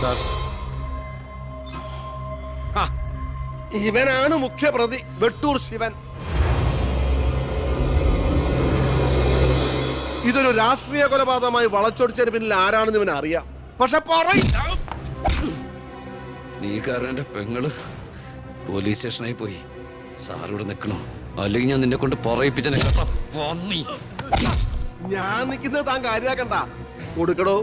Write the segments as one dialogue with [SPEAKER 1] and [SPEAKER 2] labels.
[SPEAKER 1] Sir.
[SPEAKER 2] ഇവനാണ് മുഖ്യപ്രതി, വെട്ടൂർ ശിവൻ. ഇതൊരു രാഷ്ട്രീയ കൊലപാതകമായി വളച്ചൊടിച്ചതിന് പിന്നിൽ ആരാണെന്ന് ഇവന് അറിയാം. പക്ഷെ
[SPEAKER 3] നീ കാരണം എന്റെ പെങ്ങള് പോലീസ് സ്റ്റേഷനായി പോയി. സാറിവിടെ നിൽക്കണോ, അല്ലെങ്കിൽ ഞാൻ നിന്നെ കൊണ്ട് പറയിപ്പിച്ചനെ.
[SPEAKER 2] ഞാൻ നിൽക്കുന്നത് താൻ കാര്യാക്കണ്ട. കൊടുക്കടോ.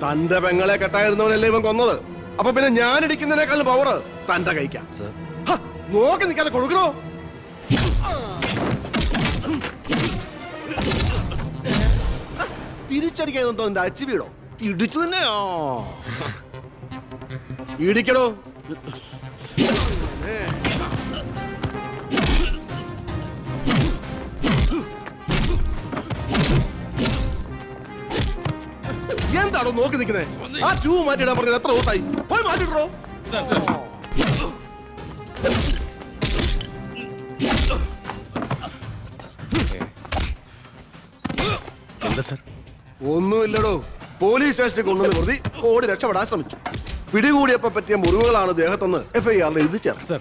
[SPEAKER 2] തന്റെ പെങ്ങളെ കെട്ടായിരുന്നവനല്ലേ ഇവൻ കൊന്നത്. അപ്പൊ പിന്നെ ഞാൻ ഇടിക്കുന്നതിനേക്കാളും പവർ തന്റെ കഴിക്കാം. നോക്കി നിൽക്കാതെ കൊടുക്കണോ. തിരിച്ചടിക്കാൻ തന്റെ അച്ചു വീടോ? ഇടിച്ചു തന്നെയോ? ഇടിക്കടോ. എന്താണോ നോക്കി നിൽക്കുന്നേ? ആ ട്യൂ മാറ്റിയിടാൻ പറഞ്ഞത് എത്ര ദിവസമായി? പോയി മാറ്റിട്ടോ. ഒന്നുമില്ലടോ. പോലീസ് സ്റ്റേഷനിൽ കൊണ്ടുവന്ന് പ്രതി ഓടി രക്ഷപ്പെടാൻ ശ്രമിച്ചു. പിടികൂടിയപ്പോ പറ്റിയ മുറിവുകളാണ് ദേഹത്തെന്ന് FIR എഴുതി ചേർത്ത്.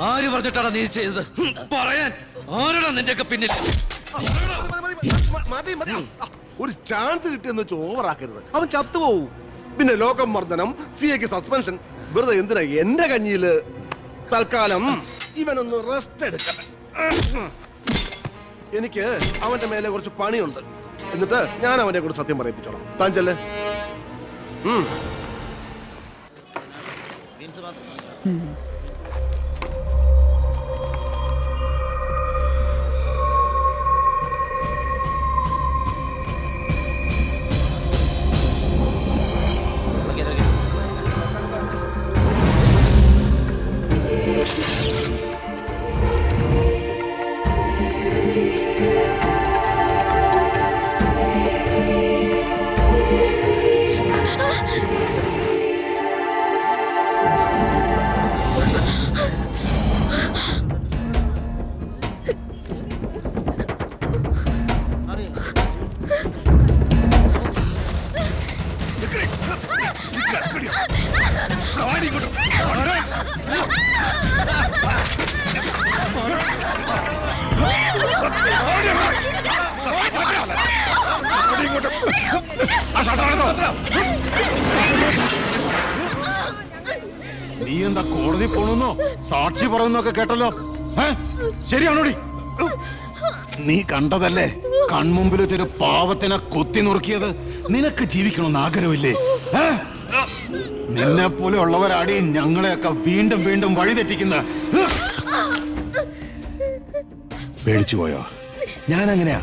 [SPEAKER 3] ആര് പറഞ്ഞിട്ടാണ് നീ ചെയ്തത്? പറയാൻ ആരാടാ നിന്റെയൊക്കെ പിന്നിൽ?
[SPEAKER 2] ഒരു ചാൻസ് കിട്ടിയെന്ന് ഓവറാക്കരുത്. അവൻ ചത്തുപോവും. പിന്നെ ലോകം മർദ്ദനം, CAക്ക് സസ്പെൻഷൻ. വെറുതെ എന്തിനാ എന്റെ കഞ്ഞിയില്? തൽക്കാലം ഇവനൊന്ന് റെസ്റ്റ് എടുക്കട്ടെ. എനിക്ക് അവന്റെ മേലെ കുറച്ച് പണിയുണ്ട്. എന്നിട്ട് ഞാൻ അവനെ കൂടെ സത്യം പറയിപ്പിച്ചോളാം. താൻ ചെല്ലേ.
[SPEAKER 1] നീ എന്താ കോടതി പോണെന്നോ സാക്ഷി പറയുന്നൊക്കെ കേട്ടല്ലോ? ശരിയാണോടി? നീ കണ്ടതല്ലേ കൺമുമ്പിൽ വെച്ചൊരു പാവത്തിനെ കൊത്തി നുറുക്കിയത്? നിനക്ക് ജീവിക്കണമെന്ന് ആഗ്രഹമില്ലേ? നിന്നെ പോലെ ഉള്ളവരാടി ഞങ്ങളെയൊക്കെ വീണ്ടും വീണ്ടും വഴിതെറ്റിക്കുന്ന. പേടിച്ചു പോയോ? ഞാൻ അങ്ങനെയാ,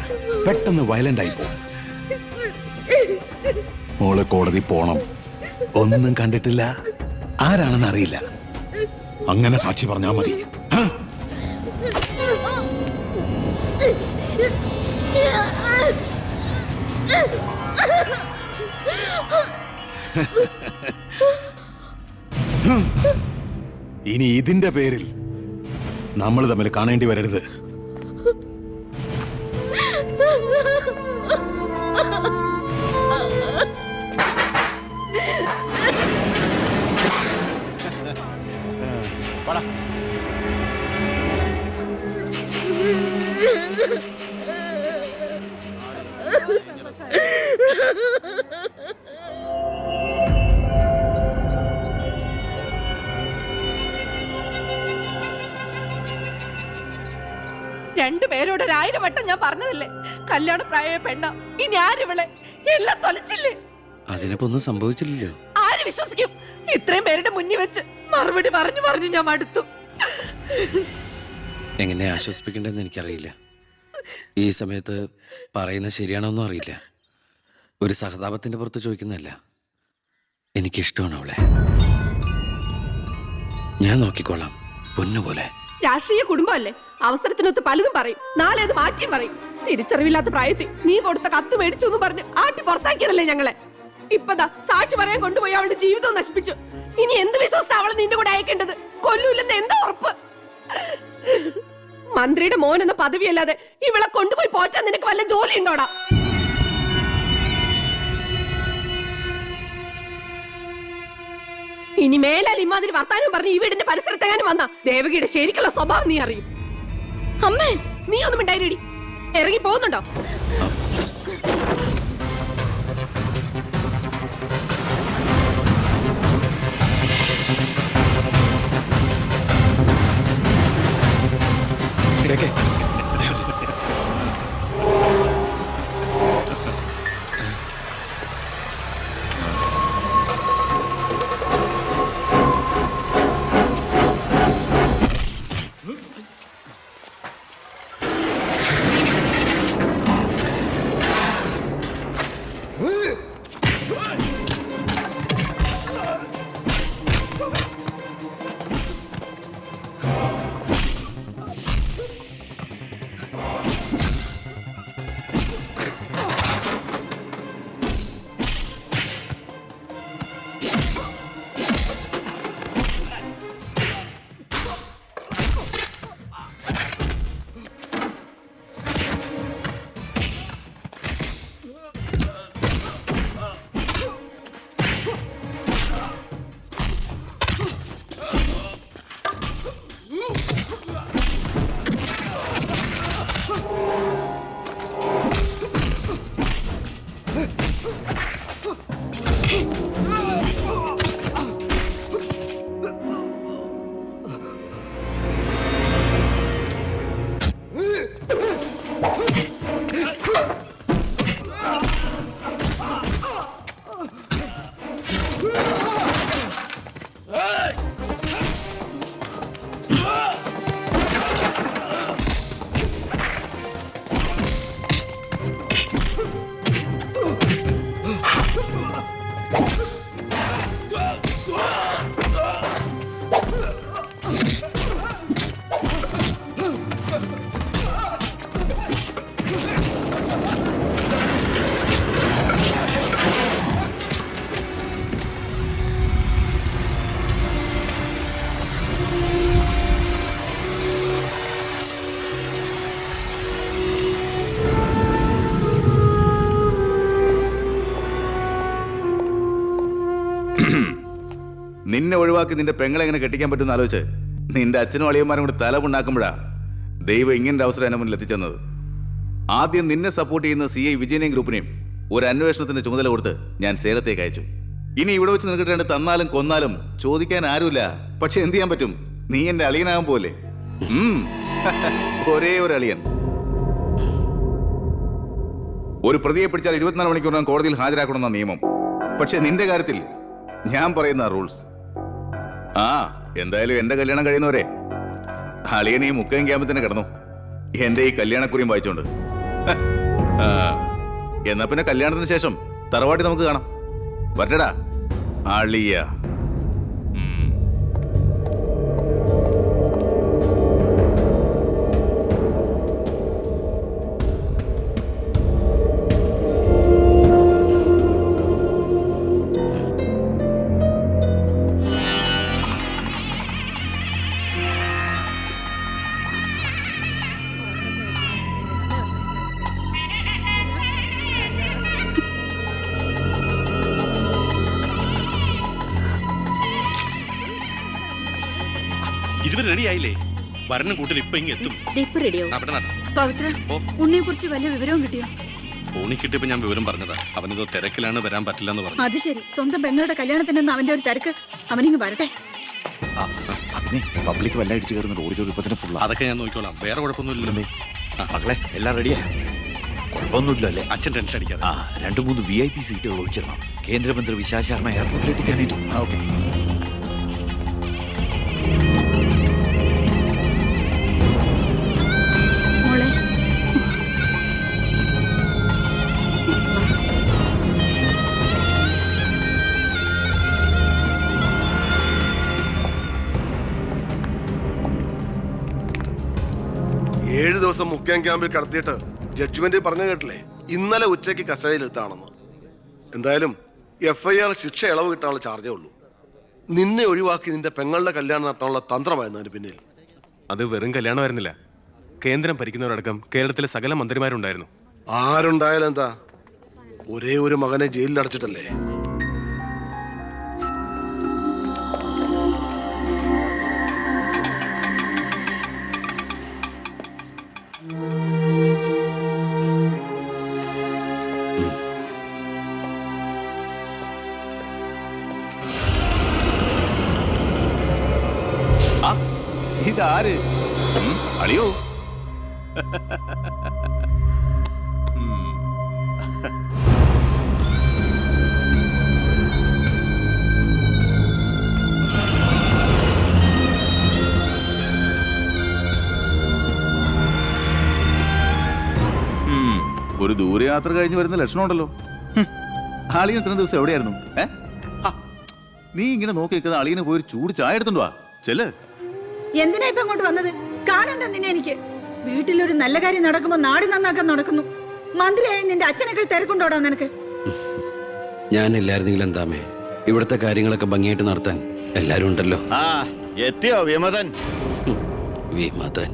[SPEAKER 1] പെട്ടെന്ന് വയലന്റ് ആയി പോകും. മോള് കോടതി പോണം. ഒന്നും കണ്ടിട്ടില്ല, ആരാണെന്ന് അറിയില്ല. അങ്ങനെ സാക്ഷി പറഞ്ഞാ മതി. ഇനി ഇതിന്റെ പേരിൽ നമ്മൾ തമ്മിൽ കാണേണ്ടി വരരുത്.
[SPEAKER 4] രണ്ടുപേരോട് 1000 വട്ടം ഞാൻ പറഞ്ഞതല്ലേ, കല്യാണ പ്രായ പെണ്ണ. ഇനി ആരിവളെ എല്ലാം തൊലച്ചില്ലേ?
[SPEAKER 3] അതിനിപ്പോ ഒന്നും സംഭവിച്ചില്ലല്ലോ.
[SPEAKER 4] ആര് വിശ്വസിക്കും? ഇത്രയും പേരുടെ മുന്നിൽ വെച്ച് മറുപടി പറഞ്ഞു പറഞ്ഞു ഞാൻ മടുത്തു.
[SPEAKER 3] എങ്ങനെ ആശ്വസിപ്പിക്കണ്ടെന്ന് എനിക്കറിയില്ല. ഈ സമയത്ത് പറയുന്നത് ശരിയാണോന്നും അറിയില്ല. ഒരു സഹതാപത്തിന്റെ പുറത്ത് ചോദിക്കുന്നതല്ല. എനിക്കിഷ്ടമാണ് അവളെ. ഞാൻ നോക്കിക്കോളാം, പൊന്നുപോലെ.
[SPEAKER 4] രാഷ്ട്രീയ കുടുംബമല്ലേ, അവസരത്തിനൊത്ത് പലതും പറയും. നാളെ അത് മാറ്റിയും പറയും. തിരിച്ചറിവില്ലാത്ത പ്രായത്തിൽ നീ കൊടുത്ത കത്ത് മേടിച്ചു എന്ന് പറഞ്ഞ് ആട്ടി പുറത്താക്കിയതല്ലേ ഞങ്ങളെ. ഇപ്പതാ സാക്ഷി പറയാൻ കൊണ്ടുപോയി അവളുടെ ജീവിതവും നശിപ്പിച്ചു. ഇനി എന്ത് വിശ്വസിച്ച അവളെ നിന്റെ കൂടെ അയക്കേണ്ടത്? കൊല്ലൂല്ലെന്ന് എന്താ ഉറപ്പ്? മന്ത്രിയുടെ മോൻ എന്ന പദവിയല്ലാതെ ഇവളെ കൊണ്ടുപോയി പോറ്റാൻ നിനക്ക് വല്ല ജോലി ഉണ്ടോടാ? ഇനി മേലാൽ ഇമാതിരി വർത്താനം പറഞ്ഞ് ഈ വീടിന്റെ പരിസരത്തെങ്ങാനും വന്ന ദേവകിയുടെ ശരിക്കുള്ള സ്വഭാവം നീ അറിയും. അമ്മേ, നീ ഒന്നും ഉണ്ടായിരടി. ഇറങ്ങി പോകുന്നുണ്ടോ?
[SPEAKER 5] നിന്നെ ഒഴിവാക്കി നിന്റെ പെങ്ങളെ എങ്ങനെ കെട്ടിക്കാൻ പറ്റുമെന്ന് ആലോചിച്ച് നിന്റെ അച്ഛനും അളിയന്മാരും കൂടി തലമുണ്ടാക്കുമ്പോഴാ ദൈവം ഇങ്ങനൊരു അവസരം എന്നെ മുന്നിൽ എത്തിച്ചെന്നത്. ആദ്യം നിന്നെ സപ്പോർട്ട് ചെയ്യുന്ന CI വിജയനെയും ഗ്രൂപ്പിനെയും ഒരു അന്വേഷണത്തിന്റെ ചുമതല കൊടുത്ത് ഞാൻ സേലത്തേക്ക് അയച്ചു. ഇനി ഇവിടെ വെച്ച് നിനക്ക് രണ്ട് തന്നാലും കൊന്നാലും ചോദിക്കാൻ ആരുമില്ല. പക്ഷെ എന്ത് ചെയ്യാൻ പറ്റും? നീ എന്റെ അളിയനാകാൻ പോലെ. ഒരേ ഒരു അളിയൻ. ഒരു പ്രതിയെ പിടിച്ചാൽ 24 മണിക്കൂറിനകം കോടതിയിൽ ഹാജരാക്കണമെന്ന നിയമം. പക്ഷെ നിന്റെ കാര്യത്തിൽ ഞാൻ പറയുന്ന റൂൾസ്. എന്തായാലും എന്റെ കല്യാണം കഴിയുന്നവരെ അളിയനെ ഈ മുക്കയും ക്യാമ്പിൽ തന്നെ കിടന്നു എന്റെ ഈ കല്യാണക്കുറിയും വായിച്ചോണ്ട്. എന്നാ പിന്നെ കല്യാണത്തിന് ശേഷം തറവാട്ടി നമുക്ക് കാണാം. വരട്ടടാ അളിയ.
[SPEAKER 6] 20 റെഡിയായില്ലേ? വരനും കൂട്ടിൽ ഇപ്പൊ ഇങ്ങെത്തും.
[SPEAKER 7] ഉണ്ണിയെ കുറിച്ച് വലിയ വിവരവും കിട്ടിയോ?
[SPEAKER 6] ഫോണിൽ കിട്ടിയപ്പോ ഞാൻ വിവരം പറഞ്ഞതാ. അവനെന്തോ തിരക്കിലാണ്, വരാൻ പറ്റില്ല എന്ന് പറഞ്ഞു.
[SPEAKER 7] അത് ശരി. സ്വന്തം പെങ്ങളുടെ കല്യാണത്തിന് അവന്റെ ഒരു തിരക്ക്. അവനിങ്ങ് വരട്ടെ.
[SPEAKER 5] പബ്ലിക് വല്ല അടിച്ചു കയറുന്ന ഓഡിറ്റോറിയത്തിന് ഫുൾ.
[SPEAKER 6] അതൊക്കെ ഞാൻ നോക്കിക്കോളാം. വേറെ കുഴപ്പമൊന്നുമില്ലല്ലേ?
[SPEAKER 5] മകളെ എല്ലാം റെഡിയാ? കുഴപ്പമൊന്നുമില്ല അല്ലേ?
[SPEAKER 6] അച്ഛൻ ടെൻഷൻ അടിക്കാതെ.
[SPEAKER 5] 2-3 VIP സീറ്റുകൾ ഒഴിച്ചിടണം. കേന്ദ്രമന്ത്രി വിശാൽ ശർമ്മ എയർപോർട്ടിൽ എത്തിക്കാനായിട്ടു. ഓക്കെ.
[SPEAKER 7] മോളെ,
[SPEAKER 2] 7 ദിവസം മുഖ്യം ക്യാമ്പിൽ കടത്തിയിട്ട് ജഡ്ജ്മെന്റ് പറഞ്ഞു കേട്ടില്ലേ, ഇന്നലെ ഉച്ചയ്ക്ക് കസ്റ്റഡിയിലെത്താണെന്ന്. എന്തായാലും FIR ശിക്ഷ ഇളവ് കിട്ടാനുള്ള ചാർജേ ഉള്ളൂ. നിന്നെ ഒഴിവാക്കി നിന്റെ പെങ്ങളുടെ കല്യാണം നടത്താനുള്ള തന്ത്രമായിരുന്നു അതിന് പിന്നിൽ.
[SPEAKER 8] അത് വെറും കല്യാണമായിരുന്നില്ല, കേന്ദ്രം ഭരിക്കുന്നവരടക്കം കേരളത്തിലെ സകല മന്ത്രിമാരുണ്ടായിരുന്നു.
[SPEAKER 2] ആരുണ്ടായാലും എന്താ, ഒരേ ഒരു മകനെ ജയിലിൽ അടച്ചിട്ടല്ലേ.
[SPEAKER 5] ആ ഇതാര്? അളിയോ? ഒരു ദൂരയാത്ര കഴിഞ്ഞ് വരുന്ന ലക്ഷണമുണ്ടല്ലോ. അളിയൻ ഇത്രയും ദിവസം എവിടെയായിരുന്നു? നീ ഇങ്ങനെ നോക്കി നിൽക്കുന്ന അളിയന് പോയി ഒരു ചൂട് ചായ എടുത്തുണ്ടോ? ചെല്ല്.
[SPEAKER 7] എന്തിനാ ഇപ്പൊ അങ്ങോട്ട് വന്നത്? കാണണ്ട നിന്നെ എനിക്ക്. വീട്ടിലൊരു നല്ല കാര്യം നടക്കുമ്പോ നാട് നന്നാക്കാൻ നടക്കുന്നു. മന്ത്രിയായി നിന്റെ അച്ഛനൊക്കെ തിരക്കുണ്ടോടാ നിനക്ക്?
[SPEAKER 3] ഞാനില്ലായിരുന്നെങ്കിൽ എന്താമേ, ഇവിടുത്തെ കാര്യങ്ങളൊക്കെ ഭംഗിയായിട്ട് നടത്താൻ എല്ലാരും ഉണ്ടല്ലോ.
[SPEAKER 6] എത്തിയോ വിമതൻ?
[SPEAKER 3] വിമതൻ.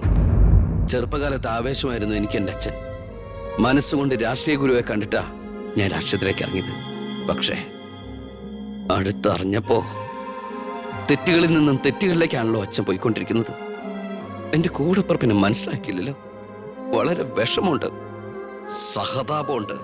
[SPEAKER 3] ചെറുപ്പകാലത്ത് ആവേശമായിരുന്നു എനിക്ക് എൻ്റെ അച്ഛൻ. മനസ്സുകൊണ്ട് രാഷ്ട്രീയ ഗുരുവെ കണ്ടിട്ടാ ഞാൻ രാഷ്ട്രീയത്തിലേക്ക് ഇറങ്ങിയത്. പക്ഷേ അടുത്തറിഞ്ഞപ്പോ തെറ്റുകളിൽ നിന്നും തെറ്റുകളിലേക്കാണല്ലോ അച്ഛൻ പോയിക്കൊണ്ടിരിക്കുന്നത്. എന്റെ കൂടെപ്പുറപ്പിനെ മനസ്സിലാക്കിയില്ലല്ലോ. വളരെ വിഷമമുണ്ട്, സഹതാപമുണ്ട്.